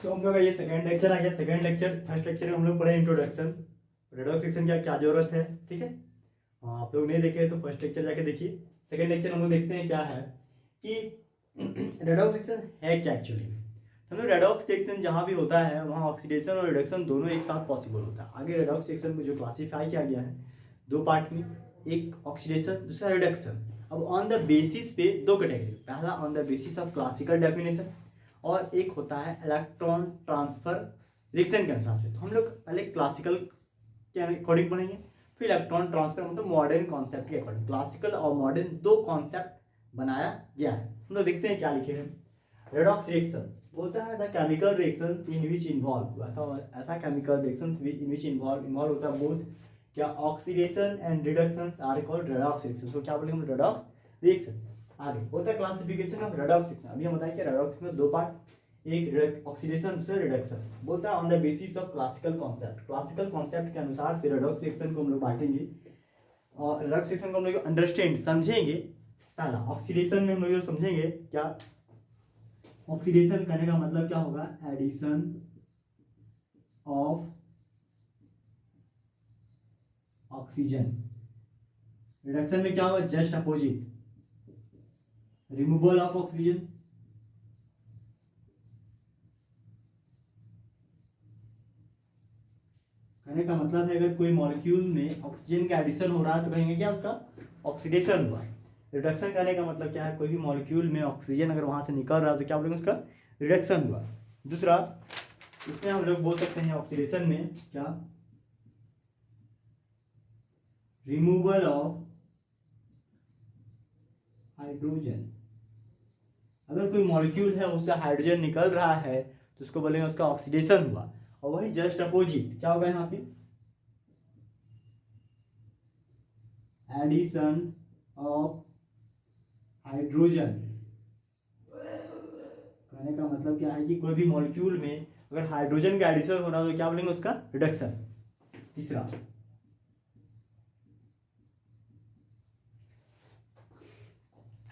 तो हम लोग का ये सेकंड लेक्चर आ गया। सेकंड लेक्चर, फर्स्ट लेक्चर में हम लोग पढ़े इंट्रोडक्शन, रेडॉक्स रिएक्शन क्या क्या जरूरत है, ठीक है। आप लोग नहीं देखे तो फर्स्ट लेक्चर जाके देखिए। सेकंड लेक्चर हम लोग देखते हैं क्या है कि रेडॉक्स रिएक्शन है क्या एक्चुअली। हम लोग रेडॉक्स रिएक्शन जहाँ भी होता है वहाँ ऑक्सीडेशन और रिडक्शन दोनों एक साथ पॉसिबल होता है। आगे रेडॉक्स रिएक्शन को जो क्लासीफाई किया गया है दो पार्ट में, एक ऑक्सीडेशन दूसरा रिडक्शन। अब ऑन द बेसिस पे दो कैटेगरी, पहला on the basis of classical definition और एक होता है इलेक्ट्रॉन ट्रांसफर रिएक्शन के अनुसार से। तो हम लोग पहले क्लासिकल के अकॉर्डिंग पढ़ेंगे, फिर इलेक्ट्रॉन ट्रांसफर मतलब मॉडर्न कॉन्सेप्ट के अकॉर्डिंग। क्लासिकल और मॉडर्न दो कॉन्सेप्ट बनाया गया है। हम लोग देखते हैं क्या लिखे हैं। रेडॉक्स रिएक्शन बोलता है the chemical reaction in which involve, ऐसा chemical reaction in which involve होता है बोथ क्या oxidation and reduction are called redox reaction. तो क्या बोलेंगे हम, रेडॉक्स रिएक्शन। आगे होता है क्लासिफिकेशन ऑफ रेडॉक्स रिएक्शन। अभी हम बताएं कि रेडॉक्स में दो पार्ट, एक ऑक्सीडेशन दूसरा रिडक्शन। बोलता है on the basis of classical concept, classical concept के अनुसार से रेडॉक्स रिएक्शन को हम लोग बांटेंगे और रेडॉक्स रिएक्शन को हम लोग अंडरस्टैंड समझेंगे। पहला ऑक्सीडेशन में हम लोग समझेंगे क्या ऑक्सीडेशन करने का मतलब क्या होगा, एडिशन ऑफ ऑक्सीजन। रिडक्शन में क्या होगा, just opposite, removal of oxygen. कहने का मतलब है अगर कोई मॉलिक्यूल में ऑक्सीजन का एडिशन हो रहा है तो कहेंगे क्या उसका ऑक्सीडेशन हुआ। रिडक्शन करने का मतलब क्या है, कोई भी मॉलिक्यूल में ऑक्सीजन अगर वहां से निकल रहा है तो क्या बोलेंगे उसका रिडक्शन हुआ। दूसरा इसमें हम लोग बोल सकते हैं ऑक्सीडेशन में क्या, रिमूवल ऑफ हाइड्रोजन। अगर कोई मॉलिक्यूल है उससे हाइड्रोजन निकल रहा है तो उसको बोलेंगे उसका ऑक्सीडेशन हुआ। और वही जस्ट अपोजिट क्या होगा यहाँ पे, एडिशन ऑफ हाइड्रोजन। कहने का मतलब क्या है कि कोई भी मॉलिक्यूल में अगर हाइड्रोजन का एडिशन हो रहा है तो क्या बोलेंगे उसका रिडक्शन। तीसरा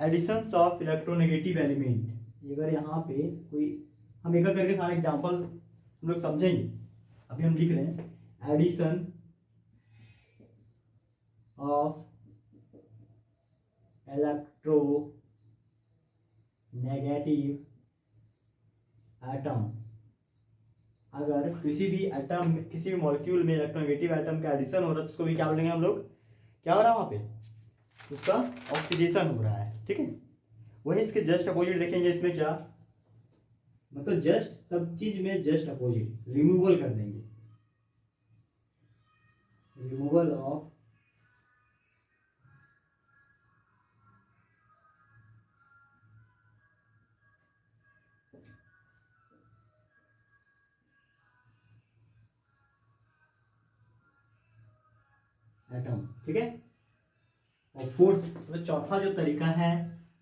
एडिशन ऑफ इलेक्ट्रोनेगेटिव एलिमेंट। अगर यहाँ पे कोई, हम एक करके सारे एग्जांपल हम लोग समझेंगे। अभी हम लिख रहे हैं addition of electro negative atom. अगर किसी भी एटम, किसी भी मॉलिक्यूल में इलेक्ट्रोनेगेटिव एटम का एडिशन हो रहा है तो उसको भी क्या बोलेंगे हम लोग, क्या हो रहा है वहां पे, उसका ऑक्सीडेशन हो रहा है, ठीक है। वही इसके जस्ट अपोजिट देखेंगे, इसमें क्या मतलब जस्ट सब चीज में जस्ट अपोजिट रिमूवल कर देंगे, रिमूवल ऑफ एटम, ठीक है। और फोर्थ मतलब चौथा जो तरीका है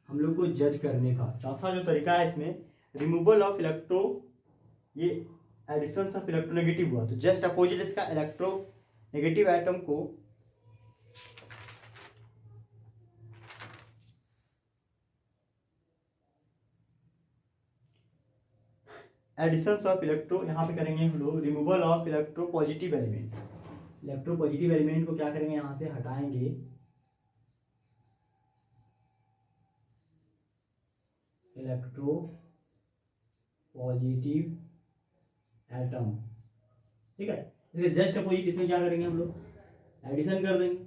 हम लोग को जज करने का, चौथा जो तरीका है इसमें रिमूवल ऑफ इलेक्ट्रो, ये एडिशन ऑफ इलेक्ट्रोनेगेटिव हुआ तो जस्ट अपोजिट इसका इलेक्ट्रो नेगेटिव एटम को एडिशन ऑफ इलेक्ट्रो, यहाँ पे करेंगे हम लोग removal of electro positive element. Electro positive element को क्या करेंगे, यहाँ से हटाएंगे, इलेक्ट्रो पॉजिटिव एटम, ठीक है। इसके जस्ट अपोजिट इसमें क्या करेंगे हम लोग, एडिशन कर देंगे,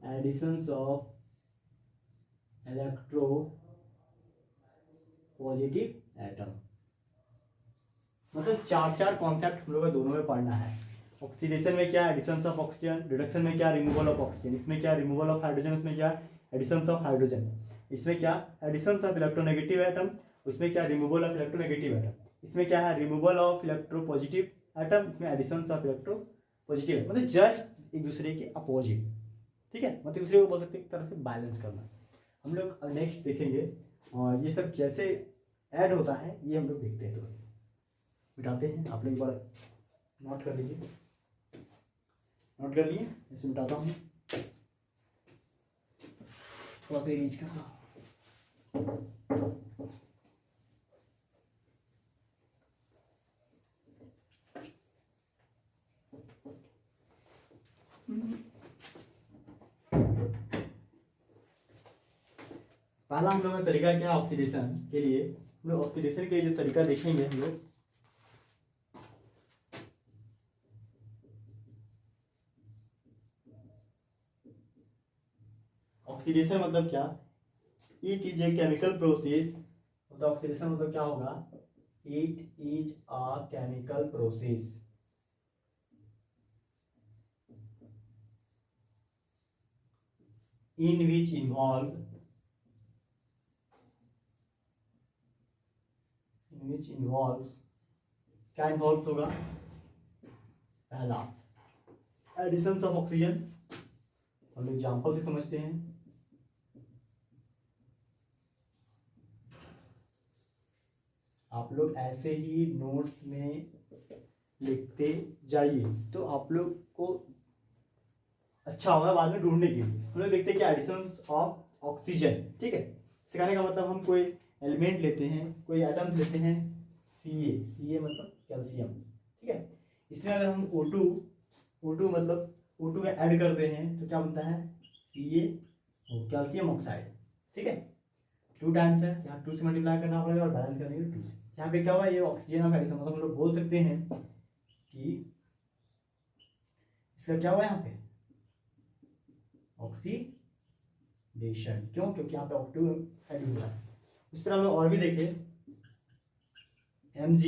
addition of electro positive atom. मतलब चार चार कॉन्सेप्ट हम लोग को दोनों में पढ़ना है। ऑक्सीडेशन में क्या एडिशन ऑफ ऑक्सीजन, रिडक्शन में क्या रिमूवल ऑफ ऑक्सीजन, इसमें क्या रिमूवल ऑफ हाइड्रोजन, उसमें क्या एडिशन ऑफ हाइड्रोजन, इसमें क्या एडिशन ऑफ इलेक्ट्रोनेगेटिव एटम, उसमें क्या रिमूवल ऑफ इलेक्ट्रोनेगेटिव एटम, इसमें क्या है removal of electro positive atom, इसमें एडिशन ऑफ इलेक्ट्रो पॉजिटिव, मतलब जस्ट एक दूसरे के अपोजिट, ठीक है। मतलब दूसरे को बोल सकते हैं एक तरह से बैलेंस करना। हम लोग नेक्स्ट देखेंगे और ये सब कैसे ऐड होता है ये हम लोग देखते हैं। तो मिटाते हैं, आप लोग एक बार नोट कर लीजिए, नोट कर लिए, इसे मिटाता हूँ, थोड़ा सा रीच करना। पहला हम लोग का तरीका क्या है ऑक्सीडेशन के लिए, हम लोग ऑक्सीडेशन के जो तरीका देखेंगे हम लोग। ऑक्सीडेशन मतलब क्या, it is a chemical process, मतलब ऑक्सीडेशन मतलब क्या होगा, it is a chemical process in which involve क्या इन्वॉल्व होगा, पहला एडिशन ऑफ ऑक्सीजन, हम लोग एग्जाम्पल से समझते हैं। आप लोग ऐसे ही नोट्स में लिखते जाइए तो आप लोग को अच्छा होगा बाद में ढूंढने के लिए। हम लोग देखते हैं कि एडिशन ऑफ ऑक्सीजन, ठीक है, सिखाने का मतलब हम कोई एलिमेंट लेते हैं, कोई एटम्स लेते हैं, सी ए मतलब कैल्शियम, ठीक है, इसमें अगर हम O2 मतलब O2 में ऐड करते हैं तो क्या बनता है, Ca कैल्शियम ऑक्साइड, ठीक है, 2 टाइम्स है, यहाँ 2 से मल्टीप्लाई करना पड़ेगा और बैलेंस करेंगे 2 से। यहाँ पे क्या हुआ, ये ऑक्सीजन ऑफ एडिशन, मतलब हम लोग बोल सकते हैं कि इसका क्या हुआ यहाँ पे ऑक्सीडेशन, क्यों, क्योंकि यहाँ पे O2 ऐड हुआ है। इस तरह हम लोग और भी देखें, Mg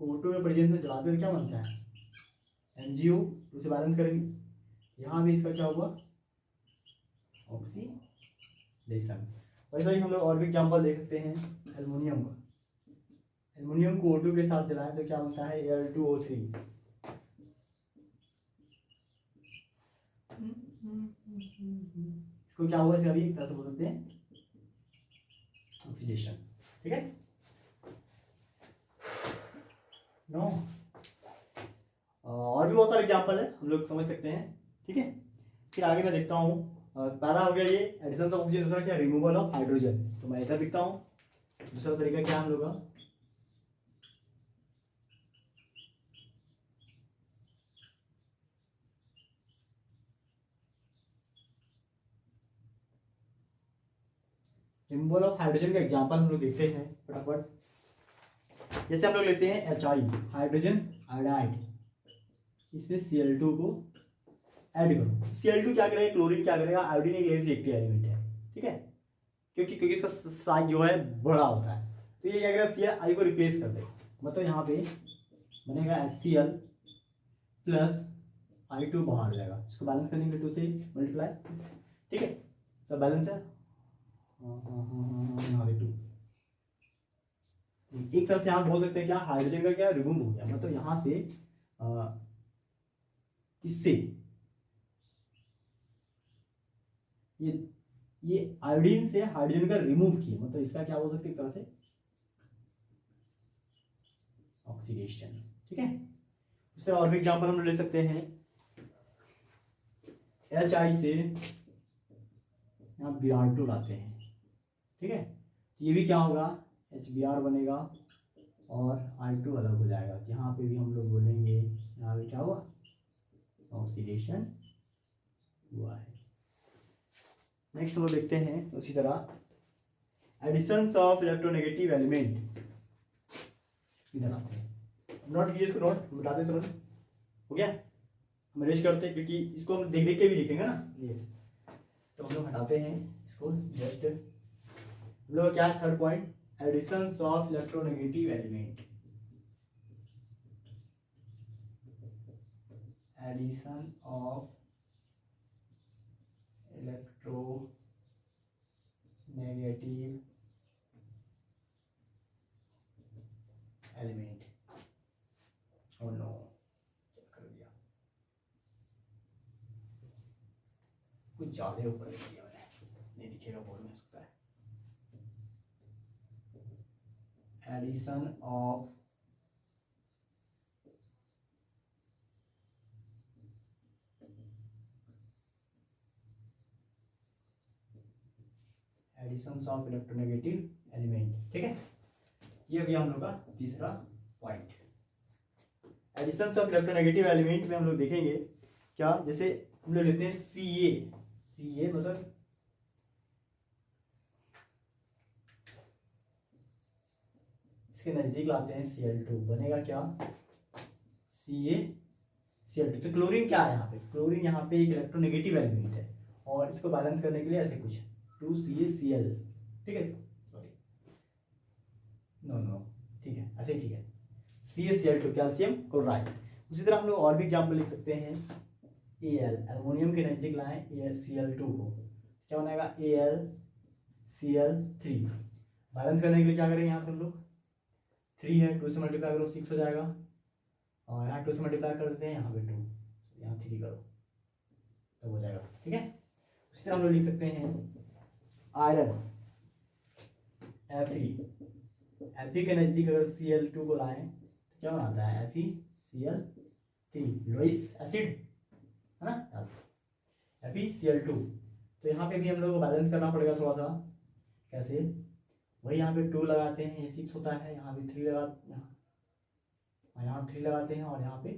O2 के प्रेजेंस में जलाते हुए क्या बनता है, MgO, 2 से बैलेंस करेंगे, यहाँ भी इसका क्या हुआ ऑक्सीडेशन। वैसा ही हम लोग और भी एग्जाम्पल देख सकते हैं एल्युमिनियम का, एल्युमिनियम को O2 के साथ जलाएं तो क्या बनता है Al2O3, इसको क्या हुआ, इसे अभी एक तरह से बोल सकते हैं ऑक्सीडेशन, ठीक है नो। और भी बहुत सारे एग्जाम्पल है हम लोग समझ सकते हैं, ठीक है। फिर आगे मैं देखता हूँ, पहला हो गया ये एडिशन ऑफ ऑक्सीजन, दूसरा क्या रिमूवल ऑफ हाइड्रोजन, तो मैं इधर लिखता हूँ। दूसरा तरीका क्या हम लोग का, रिमूवल ऑफ हाइड्रोजन का एग्जाम्पल हम लोग देखते हैं फटाफट। जैसे हम लोग लेते हैं HI हाइड्रोजन आयोडाइड, इसमें Cl2 को ऐड करो, Cl2 क्या करेगा, क्लोरीन क्या करेगा, आयोडीन एक लेस रिएक्टिव एलिमेंट है, ठीक है, क्योंकि इसका साइज जो है बड़ा होता है, तो ये क्या करेगा Cl को रिप्लेस कर देगा, मतलब यहाँ पे बनेगा HCl प्लस I2 बाहर हो जाएगा, इसको बैलेंस करने के लिए 2 से मल्टीप्लाई, ठीक है, सब बैलेंस है, यहाँ पे 2, एक तरह से आप बोल सकते हैं क्या, हाइड्रोजन का क्या रिमूव हो गया, मतलब यहाँ से इससे ये आयोडीन से हाइड्रोजन का रिमूव किया, मतलब इसका क्या बोल सकते हैं एक तरह से ऑक्सीडेशन, ठीक है। उससे और भी एग्जांपल हम ले सकते हैं, HI से यहाँ Br2 लाते हैं, ठीक है, ये भी क्या होगा HBr बनेगा और I2 अलग हो जाएगा, यहाँ पे भी हम लोग बोलेंगे यहाँ पे क्या हुआ ऑक्सीडेशन हुआ है। नेक्स्ट हम लोग देखते हैं उसी तरह एडिशंस ऑफ इलेक्ट्रोनेगेटिव एलिमेंट, इधर आते हैं, नोट कीजिए इसको, नोट बता दें तुरंत, हो गया, हम रेश करते हैं क्योंकि इसको हम देख देख के भी लिखेंगे ना, ये तो हम लोग हटाते हैं इसको जस्ट। हम लोग क्या है third point, additions of electronegative element, addition of electronegative element, oh no क्या कर दिया, कुछ ज्यादा ऊपर लिख दिया मैंने, नहीं दिखेगा बोर्ड में सकता है, addition of additions of electronegative element, ठीक है, ये हो गया हम लोग का तीसरा point. Additions of electronegative element में हम लोग देखेंगे क्या, जैसे हम लोग लेते हैं Ca मतलब इसके नज़दीक लाते हैं Cl2, बनेगा क्या, CaCl2। तो क्लोरीन क्या है यहाँ पे, क्लोरीन यहाँ पे एक इलेक्ट्रोनेगेटिव एलिमेंट है और इसको बैलेंस करने के लिए ऐसे कुछ 2CaCl, ठीक है, नो ठीक है, ऐसे ही ठीक है, CaCl2 कैल्शियम क्लोराइड। उसी तरह हम लोग और भी एग्जाम्पल लिख सकते हैं, Al एल्युमिनियम के नज़दीक लाएं Cl2 को, क्या बनेगा AlCl3। बैलेंस करने के लिए क्या करेंगे, यहाँ पे हम लोग 3 है, 2 से मल्टीप्लाई करो 6 हो जाएगा, और यहाँ 2 से मल्टीप्लाई कर देते हैं, यहाँ पे 2, यहाँ 3 करो तब हो जाएगा, ठीक है। उसी तरह हम लोग लिख सकते हैं आयरन Fe के नज़दीक अगर Cl2 को लाएं तो क्या बनाता है, FeCl3, लोइस एसिड है ना, FeCl2। तो यहाँ पे भी हम लोग को बैलेंस करना पड़ेगा थोड़ा सा, कैसे, वही यहाँ पे 2 लगाते हैं, ये 6 होता है, यहाँ भी 3 यहाँ 3 लगाते हैं और यहाँ पे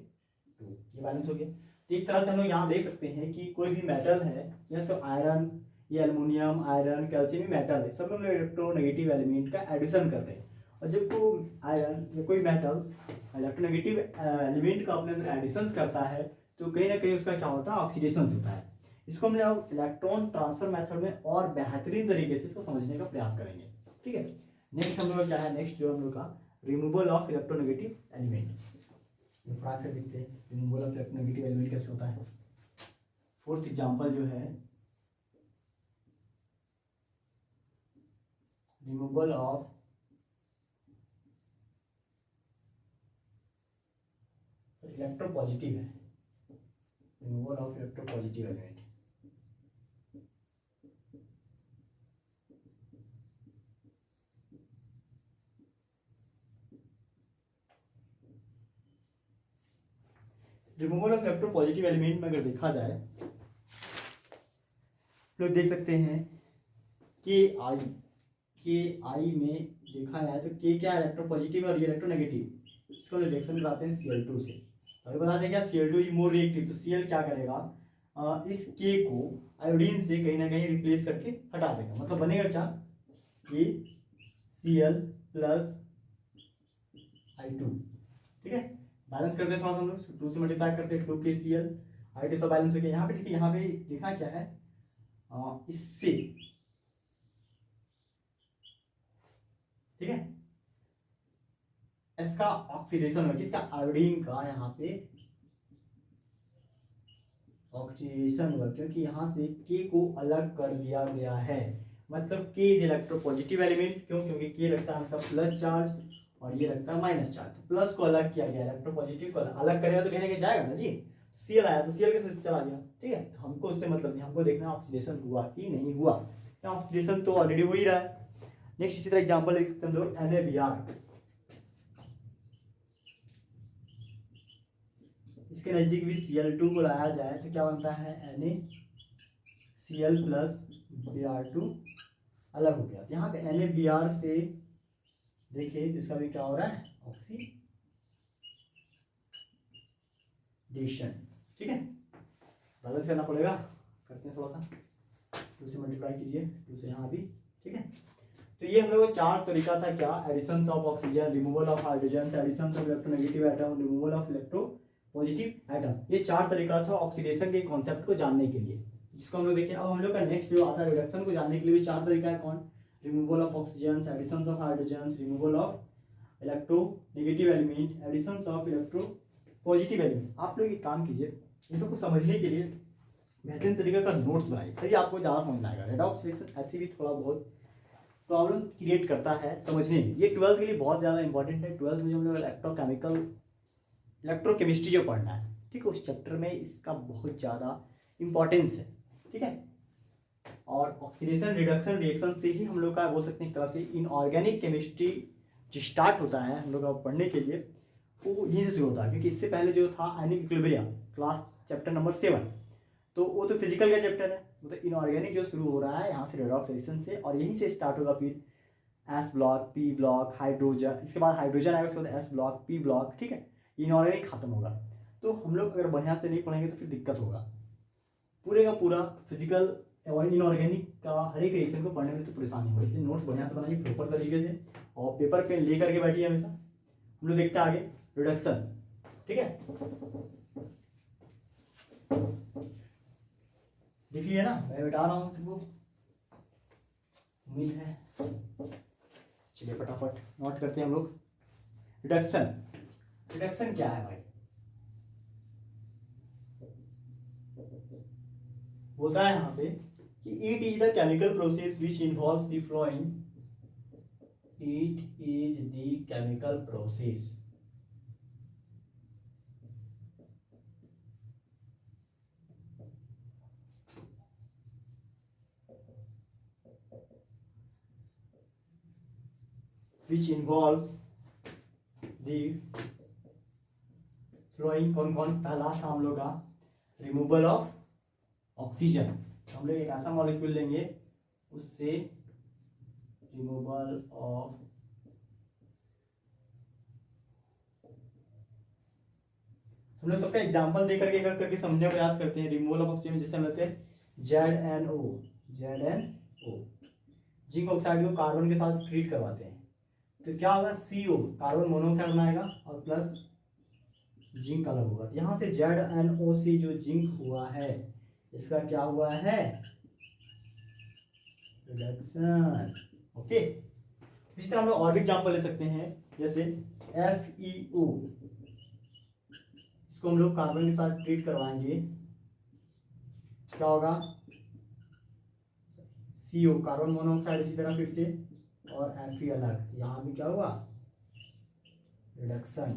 2, ये बैलेंस हो गया। तो एक तरह से हम लोग यहाँ देख सकते हैं कि कोई भी मेटल है, जैसे आयरन, ये एल्युमिनियम, आयरन, कैल्शियम, ये मेटल है, सब में इलेक्ट्रोनेगेटिव एलिमेंट का एडिशन कर रहे हैं। और जब को आयरन या कोई मेटल इलेक्ट्रोनेगेटिव एलिमेंट का अपने अंदर एडिशन करता है तो कहीं ना कहीं उसका क्या होता है, ऑक्सीडेशन होता है। इसको हम लोग इलेक्ट्रॉन ट्रांसफर मेथड में और बेहतरीन तरीके से इसको समझने का प्रयास करेंगे, ठीक है। नेक्स्ट हम लोग क्या है, नेक्स्ट जो हम लोग का रिमूवल ऑफ इलेक्ट्रोनेगेटिव एलिमेंट, फटाक से देखते हैं रिमूवल ऑफ इलेक्ट्रोनेगेटिव एलिमेंट कैसे होता है। फोर्थ एग्जांपल जो है रिमूवल ऑफ इलेक्ट्रोपॉजिटिव है, removal of electropositive element. Removal of electropositive element में अगर देखा जाए लोग देख सकते हैं कि आई में देखा जाए तो के क्या इलेक्ट्रोपॉजिटिव और ये इलेक्ट्रोनेगेटिव, इसको रिएक्शन कराते हैं Cl2 से। अभी बताते हैं क्या, Cl2 इज मोर रिएक्टिव, तो Cl क्या करेगा, इस के को आयोडीन से कहीं ना कहीं रिप्लेस करके हटा देगा, मतलब बनेगा क्या कि Cl प्लस I2, ठीक है। बैलेंस करते हैं थोड़ा सा हम लोग, 2 से मल्टीप्लाई करते हैं 2KCl, I2 सब बैलेंस हो गया। यहाँ पे देखिए, यहाँ पे देखा क्या है, इससे, ठीक है, इसका ऑक्सीडेशन हुआ, किसका, आयोडीन का, यहाँ पे ऑक्सीडेशन हुआ क्योंकि यहाँ से के को अलग कर दिया गया है, मतलब के इज इलेक्ट्रोपॉजिटिव एलिमेंट, क्यों, क्योंकि के रखता है हमेशा प्लस चार्ज और ये रखता है माइनस चार्ज, तो प्लस को अलग किया गया, इलेक्ट्रोपॉजिटिव को अलग करेगा तो कहने के जाएगा ना जी, Cl आया तो Cl के साथ चला गया, ठीक है। तो हमको उससे मतलब नहीं, हमको देखना ऑक्सीडेशन हुआ कि नहीं हुआ, क्या ऑक्सीडेशन तो ऑलरेडी हो ही रहा है। नेक्स्ट इसी तरह एग्जांपल देख सकते हैं हम लोग NaBr, इसके नजदीक भी Cl2 को लाया जाए तो क्या बनता है, NaCl प्लस Br2 अलग हो गया। यहाँ पे NaBr से देखिए इसका भी क्या हो रहा है, ऑक्सीडेशन, ठीक है। बैलेंस करना पड़ेगा, करते हैं थोड़ा सा, 2 से मल्टीप्लाई कीजिए, 2 से यहाँ भी, ठीक है। तो ये हम लोग 4 तरीका था, क्या, addition of oxygen, removal of hydrogen, addition of electronegative atom, removal of electropositive atom, ये 4 तरीका था ऑक्सीडेशन के कॉन्सेप्ट को जानने के लिए, जिसको हम लोग देखिए। अब हम लोग का नेक्स्ट जो आता है रिडक्शन को जानने के लिए भी 4 तरीका है, कौन, removal of oxygen, addition of hydrogen, removal of electronegative element, addition of electropositive element. आप लोग एक काम कीजिए, इन सबको समझने के लिए बेहतरीन तरीके का नोट्स बनाइए, तभी आपको ज़्यादा समझ में आएगा। रेडॉक्स रिएक्शन ऐसे भी थोड़ा बहुत प्रॉब्लम क्रिएट करता है समझने में, ये 12th के लिए बहुत ज़्यादा इंपॉर्टेंट है। 12th में जो हम लोग इलेक्ट्रोकेमिस्ट्री जो पढ़ना है, ठीक है, उस चैप्टर में इसका बहुत ज़्यादा इंपॉर्टेंस है, ठीक है। और ऑक्सीडेशन रिडक्शन रिएक्शन से ही हम लोग का बोल सकते हैं एक तरह से इनऑर्गेनिक केमिस्ट्री जो स्टार्ट होता है हम लोग का पढ़ने के लिए, वो यहीं से शुरू होता है, क्योंकि इससे पहले जो था ionic equilibrium class chapter number 7, तो वो तो फिजिकल का चैप्टर है, मतलब इनऑर्गेनिक जो शुरू हो रहा है यहाँ से रेडॉक्स रिएक्शन से, और यहीं से स्टार्ट होगा फिर S block, P block, hydrogen, इसके बाद हाइड्रोजन आएगा, उसके बाद एस ब्लॉक, पी ब्लॉक, ठीक है। इनऑर्गेनिक खत्म होगा। तो हम लोग अगर बढ़िया से नहीं पढ़ेंगे तो फिर दिक्कत होगा। पूरे का पूरा फिजिकल और इनऑर्गेनिक का हर एक रिएक्शन को पढ़ने में तो परेशानी हो, इसलिए नोट्स बढ़िया से बनाइए प्रॉपर तरीके से और पेपर पेन ले करके बैठिए हमेशा। हम लोग देखते हैं आगे रिडक्शन, ठीक है। लिख लिया ना, मैं मिटा रहा हूँ तुमको, उम्मीद है। चलिए फटाफट नोट करते हैं हम लोग। रिडक्शन, रिडक्शन क्या है भाई? बोलता है यहाँ पे कि it is the chemical process which involves the flowing, it is the chemical process which involves the flowing, कौन कौन? पहला था हम लोग का रिमूवल ऑफ ऑक्सीजन। हम लोग एक ऐसा मॉलिक्यूल लेंगे, उससे रिमूवल ऑफ, हम लोग सबका एग्जाम्पल दे करके करके समझने का प्रयास करते हैं। रिमूवल ऑफ ऑक्सीजन जैसे हम लेते हैं ZnO, ZnO, जिंक ऑक्साइड को कार्बन के साथ ट्रीट करवाते हैं तो क्या होगा? CO, कार्बन मोनोऑक्साइड बनाएगा और प्लस जिंक अलग होगा। यहाँ से ZnO जो जिंक हुआ है, इसका क्या हुआ है? रिडक्शन। ओके, इसी तरह हम लोग और भी एग्जाम्पल ले सकते हैं, जैसे FeO, इसको हम लोग कार्बन के साथ ट्रीट करवाएंगे, क्या होगा? CO, कार्बन मोनोऑक्साइड, इसी तरह फिर से, और Fe अलग, यहाँ भी क्या हुआ? रिडक्शन।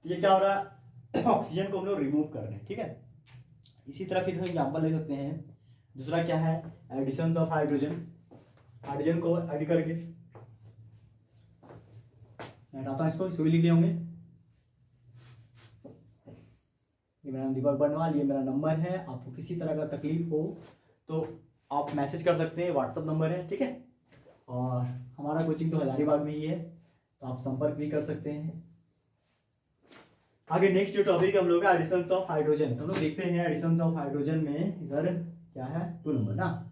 ये क्या हो रहा है? ऑक्सीजन को हम लोग रिमूव कर रहे हैं, ठीक है। इसी तरह फिर हम एग्जाम्पल ले सकते हैं। दूसरा क्या है? एडिशन ऑफ हाइड्रोजन, हाइड्रोजन को ऐड करके, मैं हटाता हूँ इसको भी लिख लिए होंगे। ये मेरा दीपक बर्नवाल, ये मेरा नंबर है। आपको किसी तरह का तकलीफ हो तो आप मैसेज कर सकते हैं, व्हाट्सअप नंबर है, ठीक है। और हमारा कोचिंग तो हजारीबाग में ही है, तो आप संपर्क भी कर सकते हैं। आगे नेक्स्ट जो टॉपिक हम लोग एडिशन ऑफ हाइड्रोजन, तो हम लोग देखते हैं एडिशन ऑफ हाइड्रोजन में इधर क्या है? 2 नंबर ना।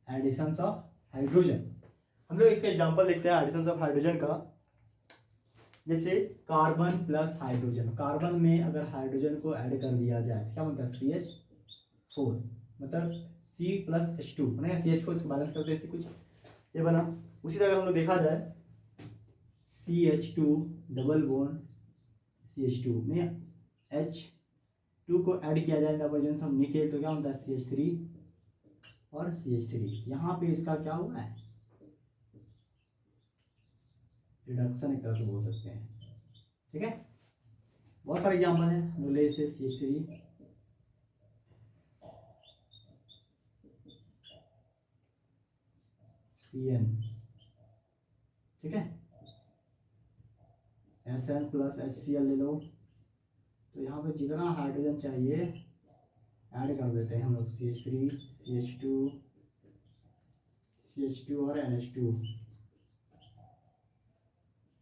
एडिशन ऑफ हाइड्रोजन, हम लोग इसका एग्जांपल देखते हैं एडिशन ऑफ हाइड्रोजन का। जैसे कार्बन प्लस हाइड्रोजन, कार्बन में अगर हाइड्रोजन को ऐड कर दिया जाए तो क्या बनता है? CH4, मतलब C प्लस H2 बनेगा, CH4 इसको बैलेंस करते हैं ऐसे कुछ, ये बना। उसी तरह अगर हम लोग देखा जाए CH2 डबल बॉन्ड CH2 में H2 को ऐड किया जाए बाई हम निकेल, तो क्या होता है? CH3 और CH3। यहाँ पे इसका क्या हुआ है? रिडक्शन एक तरह से बोल सकते हैं, ठीक है। बहुत सारे एग्जाम्पल हैं, हम लोग ले से CH3, CN, ठीक है, SN प्लस HCl ले लो। तो यहाँ पे जितना हाइड्रोजन चाहिए ऐड कर देते हैं हम लोग, CH3, CH2 और NH2।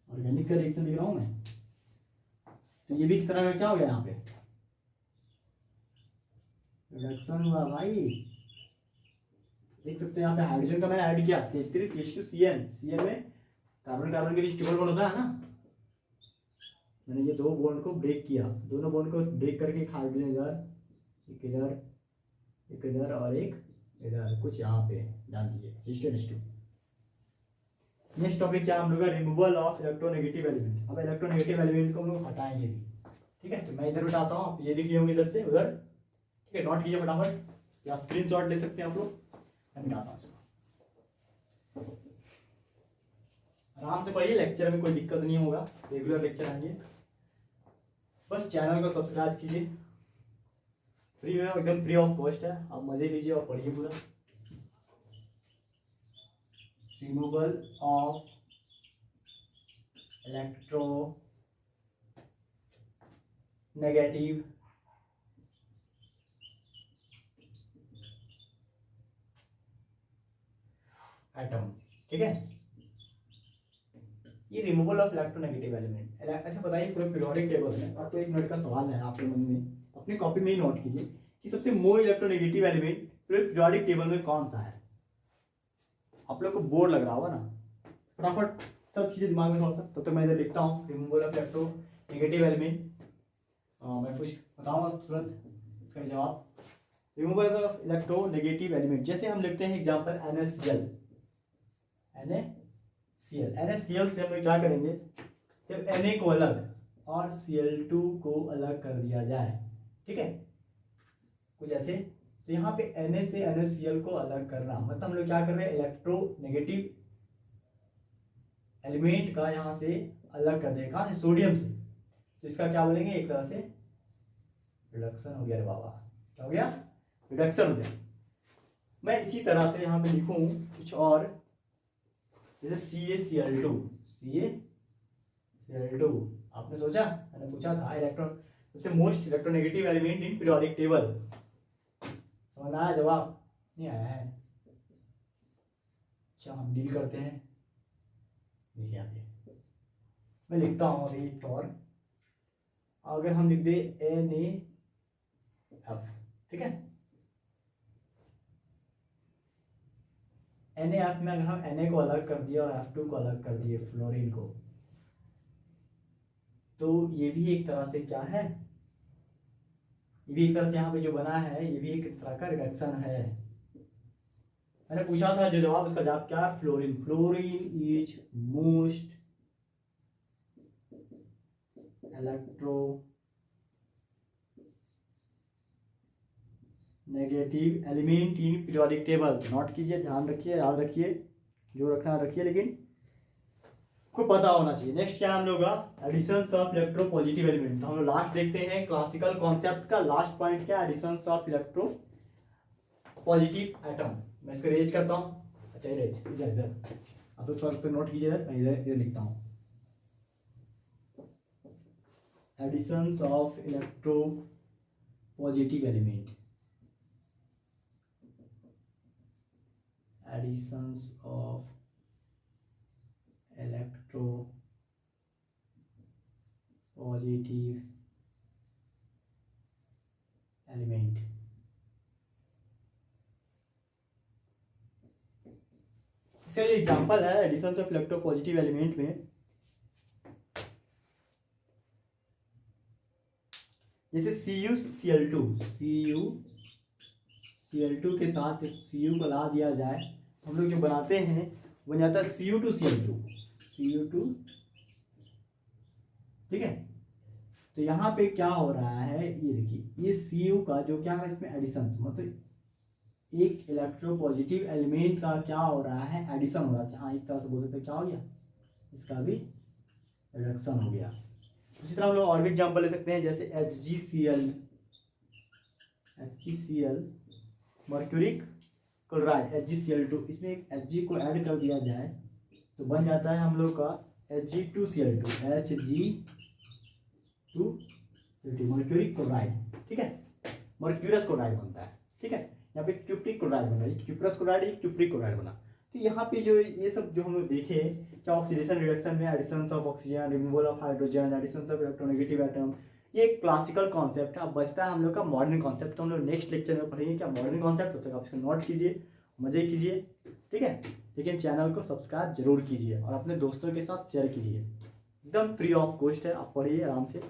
ऑर्गेनिक का रिएक्शन लिख रहा हूँ मैं, तो ये भी एक तरह का क्या हो गया? यहाँ पे रिडक्शन हुआ भाई। देख सकते हैं यहाँ पे हाइड्रोजन का मैंने ऐड किया, CH3, CH2, CN। CN में कार्बन कार्बन के बीच ट्रिपल बॉन्ड होता है ना, मैंने ये 2 बॉन्ड को ब्रेक किया, दोनों बॉन्ड को ब्रेक करके एक हाइड्रोजन इधर, एक इधर, एक इधर और एक इधर, कुछ यहाँ पे डाल दीजिए, CH2। नेक्स्ट टॉपिक क्या हम लोग का? Removal of electronegative element. अब इलेक्ट्रोनेगेटिव एलिमेंट को हम लोग हटाएंगे भी, ठीक है। तो मैं इधर बिठाता हूँ, आप ये लिख लिए होंगे इधर से उधर, ठीक है। नोट कीजिए फटाफट, या स्क्रीनशॉट ले सकते हैं आप लोग। मैं मिटाता हूँ इसको, आराम से पढ़िए, लेक्चर में कोई दिक्कत नहीं होगा, रेगुलर लेक्चर आएंगे। बस चैनल को सब्सक्राइब कीजिए, फ्री में, एकदम फ्री ऑफ कॉस्ट है, आप मजे लीजिए और पढ़िए पूरा। रिमूवल ऑफ इलेक्ट्रोनेगेटिव एटम, ठीक है। ये रिमूवल ऑफ इलेक्ट्रोनेगेटिव एलिमेंट। अच्छा बताइए, पूरे पीरियोडिक टेबल में आपको 1 मिनट का सवाल है, आपके मन में अपनी कॉपी में ही नोट कीजिए कि सबसे मोर इलेक्ट्रोनेगेटिव एलिमेंट पूरे पीरियोडिक टेबल में कौन सा है। आप लोग को बोर लग रहा होगा ना, फटाफट सब चीजें दिमाग में थोड़ा सा, तब तक मैं इधर लिखता हूँ रिमूवल ऑफ इलेक्ट्रोनेगेटिव एलिमेंट। मैं कुछ बताऊंगा तुरंत इसका जवाब। रिमूवल ऑफ इलेक्ट्रोनेगेटिव एलिमेंट, जैसे हम लिखते हैं एग्जांपल NaCl। NaCl से हम लोग क्या करेंगे, जब Na को अलग और Cl2 को अलग कर दिया जाए, ठीक है, कुछ ऐसे। तो यहाँ पे Na से NaCl को अलग करना मतलब हम लोग क्या कर रहे हैं, इलेक्ट्रोनेगेटिव एलिमेंट का यहाँ से अलग कर देगा, कहाँ से, सोडियम से। तो इसका क्या बोलेंगे, एक तरह से रिडक्शन हो गया। रे बाबा, क्या हो गया, रिडक्शन हो गया। मैं इसी तरह से यहाँ पे लिखूं कुछ और, जैसे CaCl2। आपने सोचा, मैंने पूछा था इलेक्ट्रॉन सबसे most electronegative element in periodic table, समझ आया, जवाब नहीं आया है। अच्छा हम डील करते हैं, देखिए आप ये मैं लिखता हूँ अभी एक और। अगर हम लिख दे NaF, ठीक है, NaF में अगर हम Na को अलग कर दिए और F2 को अलग कर दिए, फ्लोरीन को, तो ये भी एक तरह से क्या है, ये भी एक तरह से यहाँ पे जो बना है ये भी एक तरह का रिडक्शन है। मैंने पूछा था जो जवाब, उसका जवाब क्या, fluorine. Fluorine is most electronegative element in periodic table. Note कीजिए, ध्यान रखिए, याद रखिए, जो रखना रखिए, लेकिन को पता होना चाहिए। नेक्स्ट क्या है हम लोग का, additions of electro positive element. तो हम लोग लास्ट देखते हैं क्लासिकल कॉन्सेप्ट का लास्ट पॉइंट क्या है, additions of electro positive atom. मैं इसको रेज करता हूँ, अच्छा रेज इधर इधर, आप लोग थोड़ा नोट कीजिए, इधर मैं इधर इधर लिखता हूँ, additions of electro positive element, additions of electro positive element. इसका ये एग्जांपल है additions of electro positive element में, जैसे CuCl2 के साथ Cu को ला दिया जाए, हम लोग जो बनाते हैं बन जाता है Cu2Cl2, ठीक है। तो यहाँ पे क्या हो रहा है, ये देखिए, ये Cu का जो क्या है, इसमें एडिशन, मतलब एक इलेक्ट्रो पॉजिटिव एलिमेंट का क्या हो रहा है, एडिशन हो रहा है। हाँ, एक तरह से बोल सकते हैं क्या हो गया, इसका भी रिडक्शन हो गया। उसी तरह हम लोग और भी एग्जाम्पल ले सकते हैं, जैसे HgCl मर्क्यूरिक क्लोराइड, HgCl2, इसमें एक Hg को ऐड कर दिया जाए तो बन जाता है हम लोग का Hg2Cl2 मर्क्यूरिक क्लोराइड, ठीक है, मर्क्यूरस क्लोराइड बनता है, ठीक है। यहाँ पे क्यूप्रिक क्लोराइड बना, क्यूप्रस क्लोराइड, क्यूप्रिक क्लोराइड बना। तो यहाँ पे जो ये सब जो हम लोग देखे क्या, ऑक्सीडेशन रिडक्शन में addition of oxygen, removal of hydrogen, addition of electronegative atom, ये एक क्लासिकल कॉन्सेप्ट है। अब बचता है हम लोग का मॉडर्न कॉन्सेप्ट, तो हम लोग नेक्स्ट लेक्चर में पढ़ेंगे क्या मॉडर्न कॉन्सेप्ट। तब तक आप इसको नोट कीजिए, मजे कीजिए, ठीक है। लेकिन चैनल को सब्सक्राइब जरूर कीजिए और अपने दोस्तों के साथ शेयर कीजिए, एकदम फ्री ऑफ कॉस्ट है, आप पढ़िए आराम से।